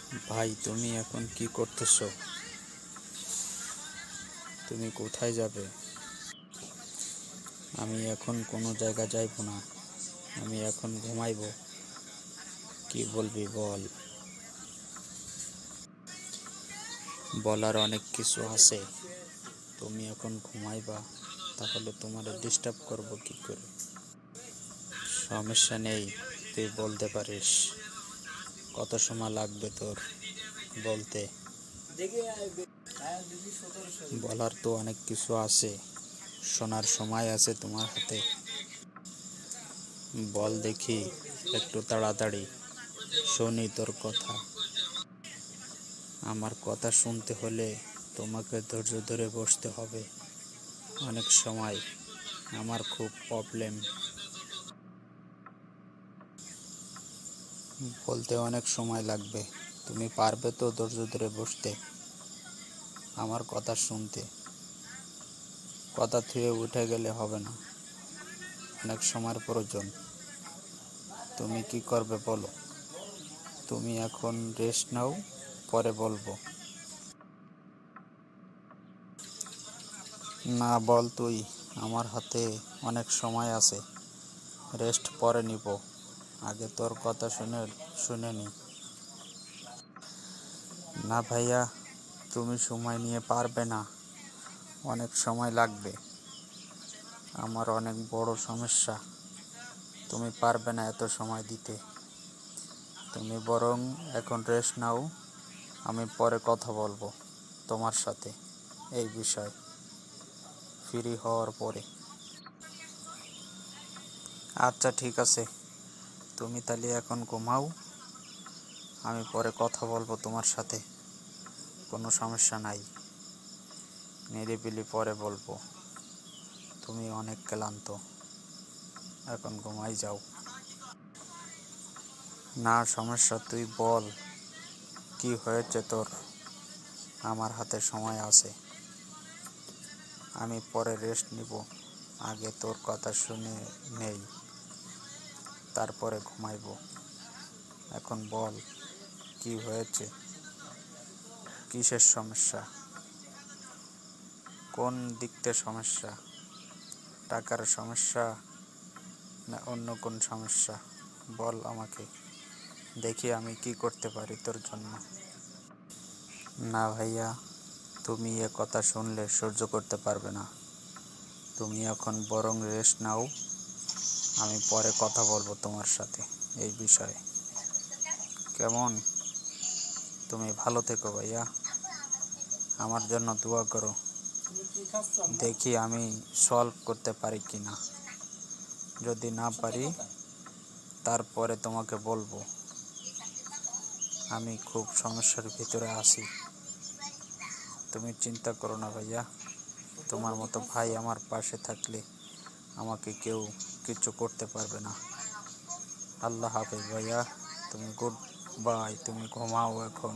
ভাই, তুমি এখন কি করতেছো? তুমি কোথায় যাবে? আমি এখন কোনো জায়গা যাইব না। আমি এখন ঘুমাইবো। কি বলবি বল? বলার অনেক কিছু আছে। তুমি এখন ঘুমাইবা, তাহলে তোমার ডিস্টার্ব করব কি করে? সমস্যা নেই, তুই বলতে পারিস। কত সময় লাগবে তোর বলতে? বলার তো অনেক কিছু আছে। শোনার সময় আছে তোমার হাতে? বল দেখি, একটু তাড়াতাড়ি শুনি তোর কথা। আমার কথা শুনতে হলে তোমাকে ধৈর্য ধরে বসতে হবে। অনেক সময় আমার খুব প্রবলেম, বলতে অনেক সময় লাগবে। তুমি পারবে তো ধৈর্য ধরে বসতে, আমার কথা শুনতে? কথা থুয়ে উঠে গেলে হবে না, অনেক সময়ের প্রয়োজন। তুমি কি করবে বলো? তুমি এখন রেস্ট নাও, পরে বলবো। না, বল তুই। আমার হাতে অনেক সময় আছে, রেস্ট পরে নিব। আগে তোর কথা শুনে নি। না ভাইয়া, তুমি সময় নিয়ে পারবে না, অনেক সময় লাগবে। আমার অনেক বড় সমস্যা, তুমি পারবে না এত সময় দিতে। তুমি বরং এখন রেস্ট নাও, আমি পরে কথা বলবো তোমার সাথে এই বিষয়, ফ্রি হওয়ার পরে। আচ্ছা ঠিক আছে, তুমি তাহলে এখন ঘুমাও, আমি পরে কথা বলবো তোমার সাথে। কোনো সমস্যা নাই, নিরিবিলি পরে বলবো। তুমি অনেক ক্লান্ত, এখন ঘুমাই যাও। না সমস্যা, তুই বল কি হয়েছে তোর? আমার হাতে সময় আছে, আমি পরে রেস্ট নিব। আগে তোর কথা শুনে নেই, তারপরে ঘুমাইব। এখন বল কি হয়েছে, কিসের সমস্যা, কোন দিকতে সমস্যা? টাকার সমস্যা না অন্য কোন সমস্যা? বল আমাকে, দেখি আমি কি করতে পারি তোর জন্য। না ভাইয়া, তুমি এ কথা শুনলে সহ্য করতে পারবে না। তুমি এখন বরং রেস্ট নাও, আমি পরে কথা বলবো তোমার সাথে এই বিষয়ে, কেমন? তুমি ভালো থেকো ভাইয়া, আমার জন্য দোয়া করো। দেখি আমি সলভ করতে পারি কি না। যদি না পারি তারপরে তোমাকে বলবো। আমি খুব সমস্যার ভিতরে আছি, তুমি চিন্তা করো না ভাইয়া। তোমার মতো ভাই আমার পাশে থাকলে আমাকে কেউ কিছু করতে পারবে না। আল্লাহ হাফেজ ভাইয়া, তুমি গুড বাই, তুমি ঘুমাও এখন।